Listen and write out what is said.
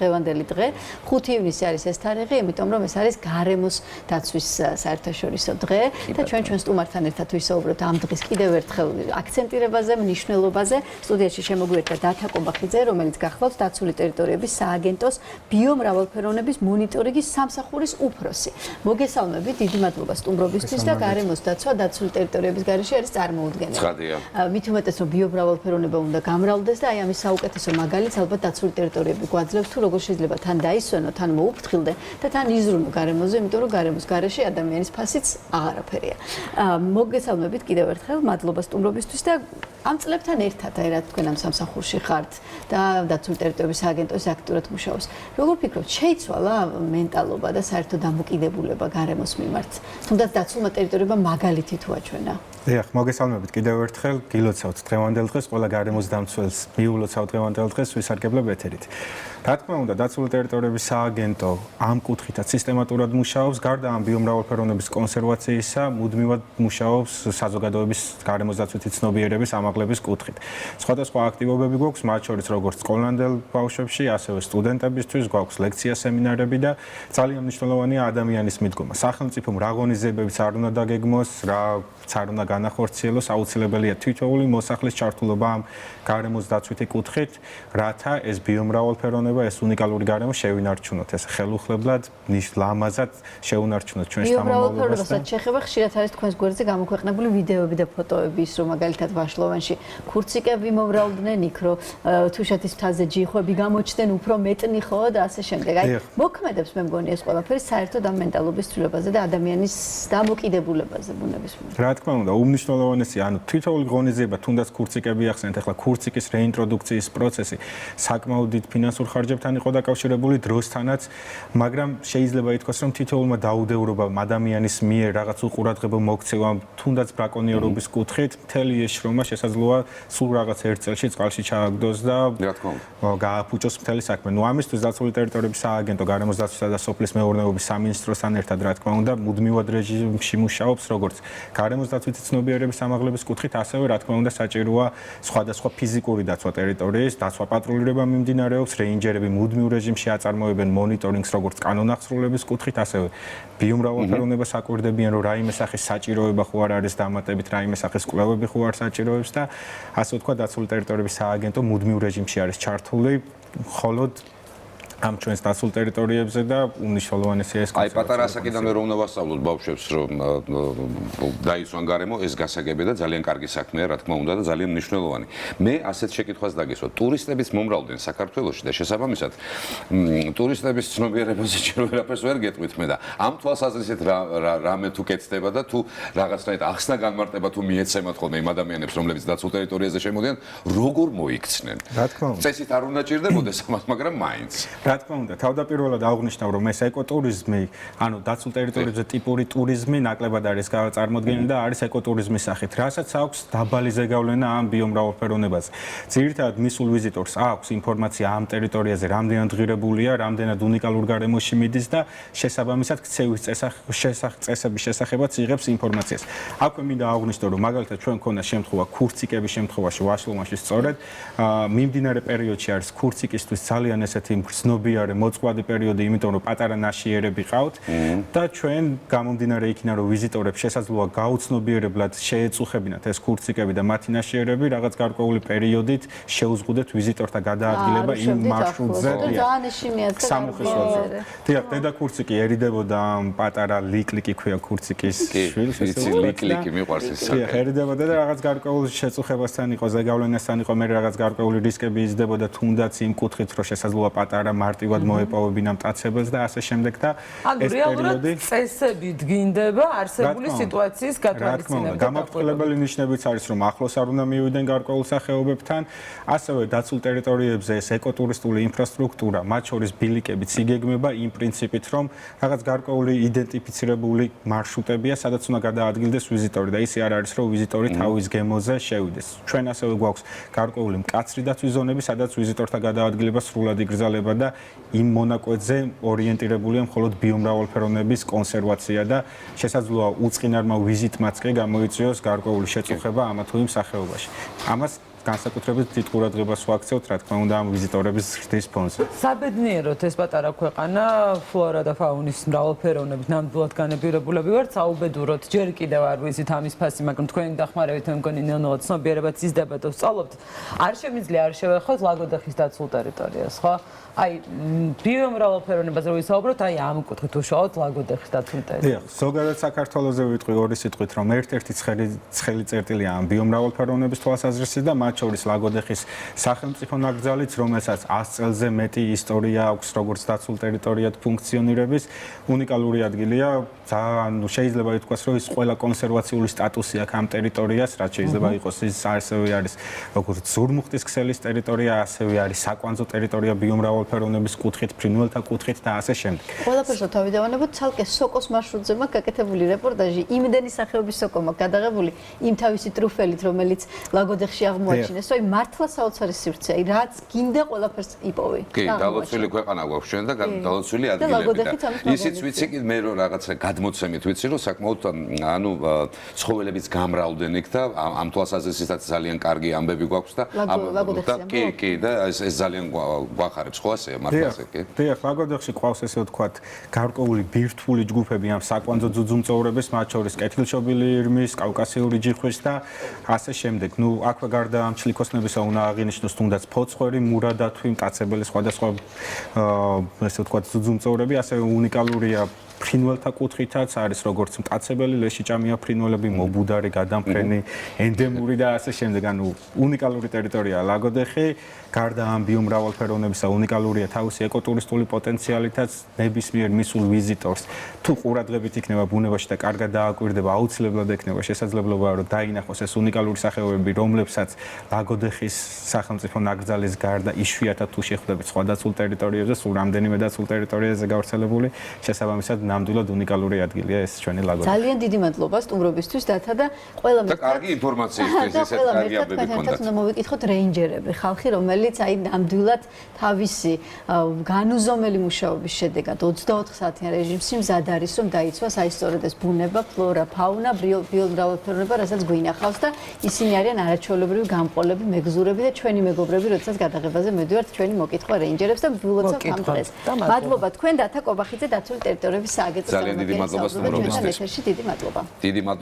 დღევანდელი დღე 5 ივნისი არის ეს თარიღი, იმიტომ რომ ეს არის გარემოს დაცვის საერთაშორისო დღე და ჩვენ სტუმართან ერთად ვისაუბრებთ ამ დღის კიდევ ერთხელ აქცენტირებაზე, მნიშვნელობაზე. სტუდიაში შემოგვიერთდა დათა კობახიძე, რომელიც გახლავთ დაცული ტერიტორიების სააგენტოს ბიომრავალფეროვნების მონიტორინგის სამსახურის უფროსი. მოგესალმებით, დიდი მადლობა სტუმრობისთვის და გარემოს დაცვა დაცული ტერიტორიების გარეშე არის წარმოუდგენელი. ცხადია. მით უმეტეს რომ ბიომრავალფეროვნება უნდა გამრავლდეს და აი ამის საუკეთესო მაგალითს ალბათ დაცული ტერიტორიები გვაძლევს თუ როგორ შეიძლება თან დაისვენო, თან მოუფრთხილდე და თან იზრუნო გარემოზე, იმიტომ რომ გარემოს გარეშე ადამიანის ფასიც აღარაფერია. მოგესალმებით კიდევ ერთხელ, მადლობა სტუმრობისთვის და ამ წლებთან ერთად აი რა თქვენ ამ სამსახურში ხართ და დაცული ტერიტორიების სააგენტოს აქტიურად მუშაობს. როგორ ფიქრობთ, შეიცვალა მენტალობა და საერთო დამოკიდებულება გარემოს მიმართ? თუნდაც დაცულმა ტერიტორიებმა მაგალითი თუ აჩვენა? დიახ, მოგესალმებით კიდევ ერთხელ, გილოცავთ დღევანდელ დღეს, ყველა გარემოს დამცველს მიულოცავთ დღევანდელ დღეს, ვისარგებლებ ეთერით. რა თქმა უნდა, დაცული ტერიტორიების სააგენტო ამ კუთხითაც სისტემატურად მუშაობს, გარდა ამ ბიომრავალფეროვნების კონსერვაციისა, მუდმივად მუშაობს საზოგადოების გარემოს დაცვითი ცნობიერების ამაღლების კუთხით. სხვადასხვა აქტივობები გვაქვს, მათ შორის როგორც სკოლამდელ ბავშვებში, ასევე სტუდენტებისთვის, გვაქვს ლექცია, სემინარები და ძალიან მნიშვნელოვანია ადამიანის მიდგომა. სახელმწიფომ რა ღონისძიებებიც არ უნდა დაგეგმოს, რაც არ უნდა განახორციელოს, აუცილებელია თითოეული მოსახლის ჩართულობა ამ გარემოს დაცვითი კუთხით, რათა ეს ბიომრავალფეროვნება, ეს უნიკალური გარემო შევინარჩუნოთ, ეს ხელუხლებლად, ლამაზად შევინარჩუნოთ ჩვენს შთამომავალობას. ბიომრავალფეროვნებასაც შეხება ხშირად არის თქვენს გვერდზე გამოქვეყნებული ვიდეოები და ფოტოები, ის რომ მაგალითად ვაშლოვანში ქურციკები მომრავლდნენ, იქ რომ თუშეთის მთაზე ჯიხვები გამოჩნდნენ, უფრო მეტნი ხო და ასე შემდეგ. აი, მოქმედებს მე მგონი ეს ყველაფერი საერთოდ ამ მენტალობის ცვლილებაზე და ადამიანის დამოკიდებულებაზე ბუნების მიმართ. რა თქმა უნდა, უმნიშვნელოვანესია, ანუ თითოეული ღონისძიება, თუნდაც ქურციკები ახსენეთ, ახლა ქურციკის რეინტროდუქციის პროცესი საკმაოდ დიდ ფინანსურ ხარჯებთან იყო დაკავშირებული დროსთანაც, მაგრამ შეიძლება ითქვას, რომ თითოეულმა დაუდევრობამ ადამიანის მიერ რაღაც უყურადღებო მოქცევამ, თუნდაც ბრაკონიერობის კუთხით, მთელი ეს შრომა შესაძლოა სულ რაღაც ერთ წელში წყალში ჩააგდოს და რა თქმა უნდა, გააფუჭოს მთელი საქმე. ნუ ამისთვის დაცული ტერიტორიების სააგენტო გარემოს დაცვისა და სოფლის მეურნეობის სამინისტროსთან ერთად, რა თქმა უნდა, მუდმივად რეჟიმში მუშაობს, როგორც გარემოს დაცვითი ცნობიერების ამაღლების კუთხით, ასევე რა თქმა უნდა საჭიროა სხვადასხვა ფიზიკური დაცვა ტერიტორიის, დაცვა პატრულირება მიმდინარეობს, რეინჯერები მუდმივ რეჟიმში აწარმოებენ მონიტორინგს როგორც კანონახსრულების კუთხით, ასევე ბიომრავალფეროვნებას აკვირდებიან, რომ რაიმე სახის საჭიროება ხო არ არის დამატებით, რაიმე სახის კვლევები ხო არ საჭიროებს და ასე ვთქვა, დაცული ტერიტორიების სააგენტო მუდმივ რეჟიმში არის ჩართული, მხოლოდ ამ ჩვენს დაცულ ტერიტორიებზე და უმნიშვნელოვანესია ეს აი პატარა ასაკიდანვე რომ უნდა ვასწავლოთ ბავშვებს რომ დაისვან გარემო ეს გასაგები და ძალიან კარგი საქმეა რა თქმა უნდა და ძალიან მნიშვნელოვანი. მე ასეთ შეკითხვას დაგესვა. ტურისტების მომრავლდნენ საქართველოში და შესაბამისად ტურისტების ცნობიერებაზე ჯერ ვერაფერს ვერ გეტყვით მე და ამ თვალსაზრისით რამე თუ კეთდება და თუ რაღაცნაირად ახსნა განმარტება თუ მიეცემათ ხოლმე იმ ადამიანებს რომლებიც დაცულ ტერიტორიაზე შემოდიან როგორ მოიქცნენ. რა თქმა უნდა. წესით არ უნდა ჭირდებოდეს ამას, მაგრამ მაინც. რა თქმა უნდა, თავდაპირველად აღნიშნავ, რომ ეს ეკოტურიზმი, ანუ დაცულ ტერიტორიებზე ტიპური ტურიზმი ნაკლებად არის წარმოდგენილი და არის ეკოტურიზმის სახით, რასაც აქვს დაბალი ზეგავლენა ამ ბიომრავალფეროვნებაზე. ძირითადად მისულ ვიზიტორს აქვს ინფორმაცია ამ ტერიტორიაზე, რამდენად ღირებულია, რამდენად უნიკალურ გარემოში მიდის და შესაბამისად ქცევის წესების შესახებაც იღებს ინფორმაციას. აქვე მინდა აღვნიშნო, რომ მაგალითად ჩვენ მქონდა შემთხვევა ქურციკების შემთხვევაში ვაშლომანში სწორედ მიმდინარე პერიოდში არის ქურციკისთვის ძალიან ესეთი ცნობიარე მოწყვლადი პერიოდი, იმიტომ რომ პატარა ნაშიერები ყავთ და ჩვენ გამომდინარე იქიდან რომ ვიზიტორებს შესაძლოა გაუცნობიერებლად შეეწუხებინათ ეს ქურციკები და მათი ნაშიერები რაღაც გარკვეული პერიოდით შეუზღუდეთ ვიზიტორთა გადაადგილება იმ მარშრუტზე. სამუხეშოზე. დიახ, დედა ქურციკი ერიდებოდა ამ პატარა ლიკლიკი ქვია ქურციკის შვილს, ეს ლიკლიკი მიყვარს ეს საქმე. დიახ, ერიდებოდა და რაღაც გარკვეული შეწუხებასთან იყო, ზეგავლენასთან იყო, მე რაღაც გარკვეული რისკები იზრდებოდა თუნდაც იმ კუთხით რომ შესაძლოა პატარა მარტივად მოეპოვებინა მტაცებელს და ასე შემდეგ და ეს პერიოდი წესები დგინდება არსებული სიტუაციის გათვალისწინებით. გამაფრთხილებელი ნიშნებიც არის რომ ახლოს არ უნდა მივიდნენ გარკვეულ სახეობებთან, ასევე დაცულ ტერიტორიებზე ეს ეკოტურისტული ინფრასტრუქტურა, მათ შორის ბილიკები ციგეგმება იმ პრინციპით, რომ რაღაც გარკვეული იდენტიფიცირებული მარშრუტებია, სადაც უნდა გადაადგილდეს ვიზიტორი და ისე არ არის რომ ვიზიტორი თავის გემოზე შევიდეს. ჩვენ ასევე გვაქვს გარკვეული მკაცრი დაცვის ზონები, სადაც ვიზიტორთა გადაადგილება სრულად იგრძელება და იმ მონაკვეთზე ორიენტირებულია მხოლოდ ბიომრავალფეროვნების კონსერვაცია და შესაძლოა უწყინარმა ვიზიტმაც კი გამოიწვიოს გარკვეული შეწუხება ამა თუ იმ სახეობაში. ამას განსაკუთრებით დიდ ყურადღებას ვაქცევთ, რა თქმა უნდა, ამ ვიზიტორების ზრდის ფონზე. საბედნიეროდ ეს პატარა ქვეყანა ფლორა და ფაუნის მრავალფეროვნებით ნამდვილად განებირებულები ვართ. საუბედუროდ ჯერ კიდევ არ ვიცით ამის ფასი, მაგრამ თქვენი დახმარებით მე მგონი ნელ-ნელა ცნობიერებაც იზრდება და ვსწავლობთ. არ შემიძლია არ შევეხოთ ლაგოდეხის დაცულ ტერიტორიას, ხო? აი ბიომრავალფეროვნებაზე ვისაუბროთ, აი ამ კუთხით უშუალოდ ლაგოდეხის დაცულ ტერიტორიაზე. დიახ, ზოგადად საქართველოზე ვიტყვი ორი სიტყვით, რომ ერთ-ერთი ცხელი წერტილია ამ ბიომრავალფეროვნების თვალსაზრისით და მათ შორის ლაგოდეხის სახელმწიფო ნაკრძალიც, რომელსაც 100 წელზე მეტი ისტორია აქვს როგორც დაცულ ტერიტორიად ფუნქციონირების, უნიკალური ადგილია. ძალიან შეიძლება ითქვას, რომ ის ყველა კონსერვაციული სტატუსი აქვს ამ ტერიტორიას, რაც შეიძლება იყოს ის ასევე არის როგორც ზურმუხტის ქსელის ტერიტორია, ასევე არის საკვანძო ტერიტორია ბიომრავალფეროვნების კუთხით, ფრინველთა კუთხით და ასე შემდეგ. ყველაფერს თავი დავანებოთ, ცალკე სოკოს მარშრუტზე მაქვს გაკეთებული რეპორტაჟი, იმდენი სახეობის სოკო მაქვს გადაღებული იმ თავისი ტრუფელით, რომელიც ლაგოდეხში აღმოაჩინეს, რომ მართლა საოცარი სივრცეა, რაც გინდა ყველაფერს იპოვი. კი, დალოცვილი ქვეყანა გვაქვს ჩვენ და დალოცვილი ადგილები. ისიც ვიცი კი მე რომ რაღაცა გადმოცემით ვიცი რომ საკმაოდ ანუ ცხოველების გამრავლდენით და ამ თვალსაზრისითაც ძალიან კარგი ამბები გვაქვს და კი და ეს ძალიან გვახარებს ხო ასე მართლაც კი. დიახ, ლაგოდეხში ყავს ესე ვთქვათ გარკვეული ბირთვული ჯგუფები ამ საკვანძო ძუძუმწოვრების, მათ შორის კეთილშობილი ირმის, კავკასიური ჯიხვის და ასე შემდეგ. ნუ აქვე გარდა ამ ჩლიქოსნებისა უნდა აღინიშნოს თუნდაც ფოცხვერი, მურადათვი, მტაცებელი სხვადასხვა ესე ვთქვათ ძუძუმწოვრები, ასევე უნიკალურია ფრინველთა კუთხითაც არის როგორც მტაცებელი ლეშიჭამია ფრინველები, მობუდარი, გადამფრენი, ენდემური და ასე შემდეგ. ანუ უნიკალური ტერიტორია ლაგოდეხი, გარდა ამ ბიომრავალფეროვნებისა უნიკალურია თავისი ეკოტურისტული პოტენციალითაც ნებისმიერ მისულ ვიზიტორს თუ ყურადღებით იქნება ბუნებაში და კარგად დააკვირდება, აუცილებლად ექნება შესაძლებლობა რომ დაინახოს ეს უნიკალური სახეობები, რომლებსაც ლაგოდეხის სახელმწიფო ნაკრძალის გარდა იშვიათად თუ შეხვდებით სხვა დაცულ ტერიტორიებზე, სულ რამდენიმე დაცულ ტერიტორიაზე გავრცელებული, შესაბამისად ნამდვილად უნიკალური ადგილია ეს ჩვენი ლაგოდეხი. ძალიან დიდი მადლობა სტუმრობისთვის დათა და ყველა და კარგი ინფორმაციისთვის ესეთ კარგი ამბები გქონდათ. უნდა მოვიკითხოთ რეინჯერები, ხალხი რომელიც აი ნამდვილად თავისი განუზომელი მუშაობის შედეგად 24 საათიან რეჟიმში მზად არის რომ დაიცვას აი სწორედ ეს ბუნება, ფლორა, ფაუნა, ბიომრავალფეროვნება, რასაც გვინახავს და ისინი არიან არაჩვეულებრივი გამყოლები, მეგზურები და ჩვენი მეგობრები, როდესაც გადაღებაზე მედივართ ჩვენი მოკითხვა რეინჯერებს და ვილოცავთ ამ დღეს. მადლობა თქვენ დათა კობახიძე დაცული ტერიტორიების სააგენტოს ძალიან დიდი მადლობა სტუმრობისთვის. ეთერში დიდი მადლობა. დიდი მადლობა.